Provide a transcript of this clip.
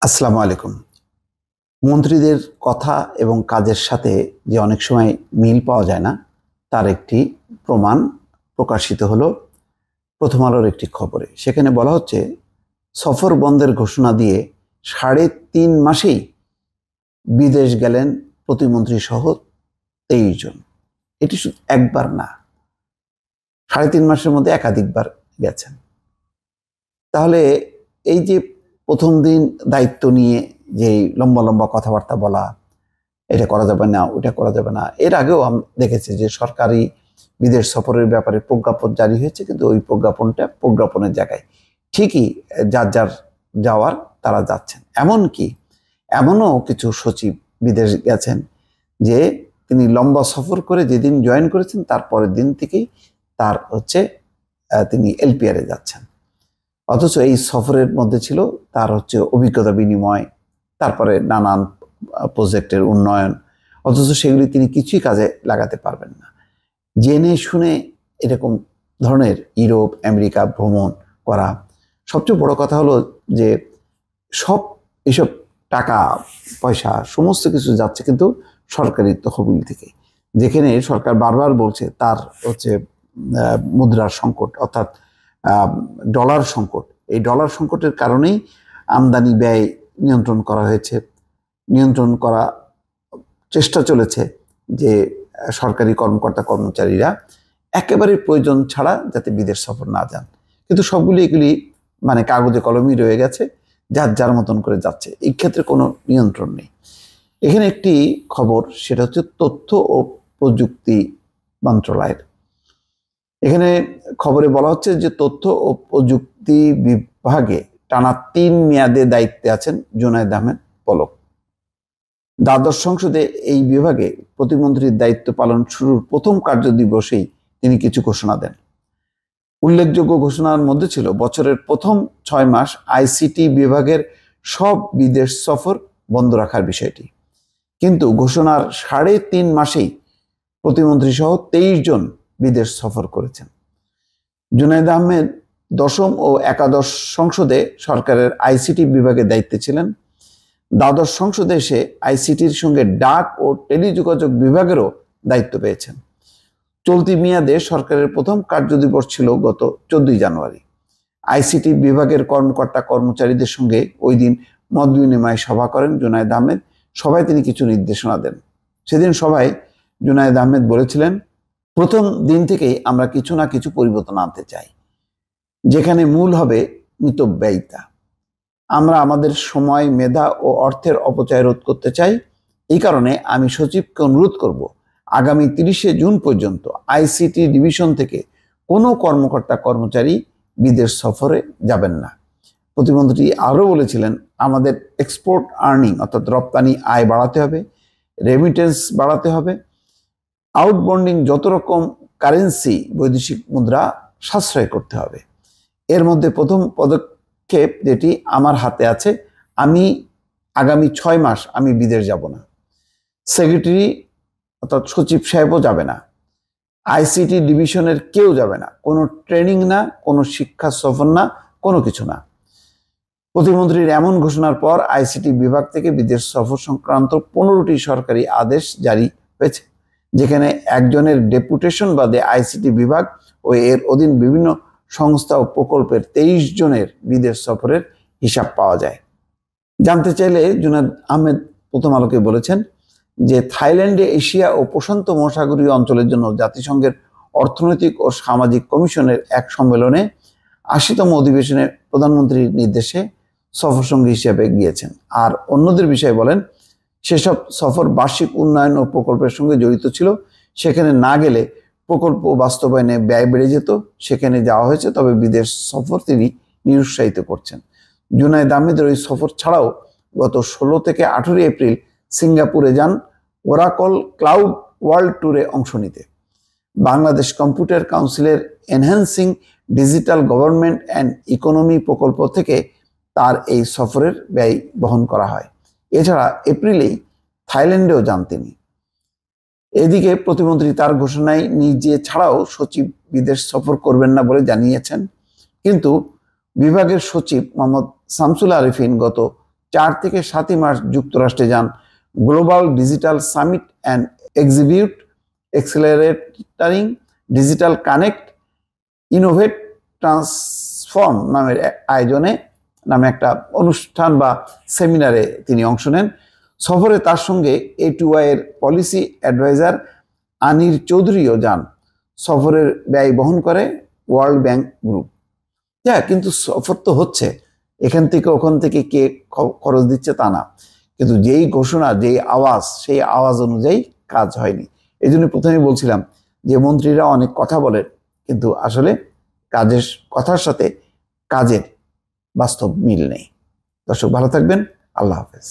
আসসালামু আলাইকুম। মন্ত্রীদের কথা এবং কাজের সাথে যে অনেক সময় মিল পাওয়া যায় না, তার একটি প্রমাণ প্রকাশিত হলো প্রথম আলোর একটি খবরে। সেখানে বলা হচ্ছে, সফর বন্ধের ঘোষণা দিয়ে ৩.৫ মাসেই বিদেশ গেলেন প্রতিমন্ত্রী সহ ২৩ জন। এটি শুধু একবার না, ৩.৫ মাসের মধ্যে একাধিকবার গেছেন। তাহলে এই যে প্রথম দিন দায়িত্ব নিয়ে যে লম্বা লম্বা কথাবার্তা বলা, এটা করা যাবে না, ওটা করা যাবে না, এর আগেও আমরা দেখেছি যে সরকারি বিদেশ সফরের ব্যাপারে প্রজ্ঞাপন জারি হয়েছে, কিন্তু ওই প্রজ্ঞাপনের জায়গায় ঠিকই যার যার যাওয়ার তারা যাচ্ছেন। এমনও কিছু সচিব বিদেশ গেছেন যে তিনি লম্বা সফর করে যেদিন জয়েন করেছেন তারপরের দিন থেকেই তিনি এলপিআরে যাচ্ছেন। অথচ এই সফরের মধ্যে ছিল তার অভিজ্ঞতা বিনিময়, তারপরে নানান প্রজেক্টের উন্নয়ন, অথচ সেগুলি তিনি কিছুই কাজে লাগাতে পারবেন না। জেনে শুনে এরকম ধরনের ইউরোপ আমেরিকা ভ্রমণ করা, সবচেয়ে বড় কথা হলো যে এসব টাকা পয়সা সমস্ত কিছু যাচ্ছে কিন্তু সরকারি তহবিল থেকে, যেখানে সরকার বারবার বলছে তার মুদ্রার সংকট, অর্থাৎ ডলার সংকট। এই ডলার সংকটের কারণেই আমদানি ব্যয় নিয়ন্ত্রণ করা চেষ্টা চলেছে যে সরকারি কর্মকর্তা কর্মচারীরা একেবারে প্রয়োজন ছাড়া যাতে বিদেশ সফর না যান। কিন্তু এগুলি মানে কাগজে কলমই রয়ে গেছে, যার যার মতন করে যাচ্ছে। এই ক্ষেত্রে কোনো নিয়ন্ত্রণ নেই। এখানে একটি খবর, সেটা হচ্ছে তথ্য ও প্রযুক্তি মন্ত্রণালয়ের। এখানে খবরে বলা হচ্ছে যে তথ্য ও প্রযুক্তি বিভাগে টানা ৩ মেয়াদে দায়িত্বে আছেন জুনায়েদ আহমেদ পলক। দ্বাদশ সংসদে এই বিভাগে প্রতিমন্ত্রীর দায়িত্ব পালন শুরুর প্রথম কার্যদিবসেই তিনি কিছু ঘোষণা দেন। উল্লেখযোগ্য ঘোষণার মধ্যে ছিল বছরের প্রথম ৬ মাস আইসিটি বিভাগের সব বিদেশ সফর বন্ধ রাখার বিষয়টি। কিন্তু ঘোষণার ৩.৫ মাসেই প্রতিমন্ত্রী সহ ২৩ জন বিদেশ সফর করেছেন। জুনায়েদ আহমেদ দশম ও একাদশ সংসদে সরকারের আইসিটি বিভাগের দায়িত্বে ছিলেন। দ্বাদশ সংসদে এসে আইসিটির সঙ্গে ডাক ও টেলিযোগাযোগ বিভাগেরও দায়িত্ব পেয়েছেন। চলতি মেয়াদে সরকারের প্রথম কার্যদিবস ছিল গত ১৪ জানুয়ারি। আইসিটি বিভাগের কর্মকর্তা কর্মচারীদের সঙ্গে ওই দিন মত বিনিময় সভা করেন জুনায়েদ আহমেদ। সভায় তিনি কিছু নির্দেশনা দেন। সেদিন সভায় জুনায়েদ আহমেদ বলেছিলেন, প্রথম দিন থেকেই আমরা কিছু না কিছু পরিবর্তন আনতে চাই, যেখানে মূল হবে মিতব্যয়িতা। আমরা আমাদের সময়, মেধা ও অর্থের অপচয় রোধ করতে চাই। এই কারণে আমি সচিবকে অনুরোধ করব, আগামী ৩০শে জুন পর্যন্ত আইসিটি ডিভিশন থেকে কোনো কর্মকর্তা কর্মচারী বিদেশ সফরে যাবেন না। প্রতিমন্ত্রী আরও বলেছিলেন, আমাদের এক্সপোর্ট আর্নিং অর্থাৎ রপ্তানি আয় বাড়াতে হবে, রেমিটেন্স বাড়াতে হবে, আউটবন্ডিং যত রকম কারেন্সি বৈদেশিক মুদ্রা সাশ্রয় করতে হবে। এর মধ্যে প্রথম পদক্ষেপ যেটি আমার হাতে আছে, আমি আগামী ৬ মাস আমি বিদেশ যাব না। সেক্রেটারি অর্থাৎ সচিব সাহেবও যাবে না, আইসিটি ডিভিশনের কেউ যাবে না, কোনো ট্রেনিং না, কোনো শিক্ষা সফর না, কোনো কিছু না। প্রতিমন্ত্রীর এমন ঘোষণার পর আইসিটি বিভাগ থেকে বিদেশ সফর সংক্রান্ত ১৫টি সরকারি আদেশ জারি হয়েছে, যেখানে একজনের ডেপুটেশন বাদে আইসিটি বিভাগ ও এর অধীন বিভিন্ন সংস্থা ও প্রকল্পের ২৩ জনের বিদেশ সফরের হিসাব পাওয়া যায়। জানতে চাইলে জুনায়েদ আহমেদ প্রথম আলোকে বলেছেন যে থাইল্যান্ডে এশিয়া ও প্রশান্ত মহাসাগরীয় অঞ্চলের জন্য জাতিসংঘের অর্থনৈতিক ও সামাজিক কমিশনের এক সম্মেলনে ৮০তম অধিবেশনে প্রধানমন্ত্রীর নির্দেশে সফরসঙ্গী হিসেবে গিয়েছেন। আর অন্যদের বিষয়ে বলেন, সেসব সফর বার্ষিক উন্নয়ন ও প্রকল্পের সঙ্গে জড়িত ছিল। সেখানে না গেলে প্রকল্প বাস্তবায়নে ব্যয় বেড়ে যেত। সেখানে যাওয়া হয়েছে, তবে বিদেশ সফর তিনি নিরুৎসাহিত করছেন। জুনায়েদ আহমেদের ওই সফর ছাড়াও গত ১৬ থেকে ১৮ এপ্রিল সিঙ্গাপুরে যান ওরাকল ক্লাউড ওয়ার্ল্ড ট্যুরে অংশ নিতে। বাংলাদেশ কম্পিউটার কাউন্সিলের enhancing digital government and economy প্রকল্প থেকে তার এই সফরের ব্যয় বহন করা হয়। এছাড়া এপ্রিলেই থাইল্যান্ডেও যান তিনি। এদিকে প্রতিমন্ত্রী তার ঘোষণায় নিজে ছাড়াও সচিব বিদেশ সফর করবেন না বলে জানিয়েছেন, কিন্তু বিভাগের সচিব মোহাম্মদ শামসুল আরিফিন গত 4 থেকে 7 মার্চ যুক্তরাষ্ট্রে যান গ্লোবাল ডিজিটাল সামিট অ্যান্ড এক্সিবিউট accelerating digital connect innovate transform নামের আয়োজনে নামে একটা অনুষ্ঠান বা সেমিনারে তিনি অংশ নেন। সফরে তার সঙ্গে A2I এর পলিসি অ্যাডভাইজার আনির চৌধুরীও যান। সফরের ব্যয় বহন করে ওয়ার্ল্ড ব্যাংক গ্রুপ। হ্যাঁ, কিন্তু সফর তো হচ্ছে, এখান থেকে ওখান থেকে কে খরচ দিচ্ছে তা না, কিন্তু যেই ঘোষণা, যেই আওয়াজ, সেই আওয়াজ অনুযায়ী কাজ হয়নি। এই জন্য প্রথমে বলছিলাম যে মন্ত্রীরা অনেক কথা বলেন, কিন্তু আসলে কাজের কথার সাথে কাজের বাস্তব মিল নেই। দর্শক ভালো থাকবেন, আল্লাহ হাফেজ।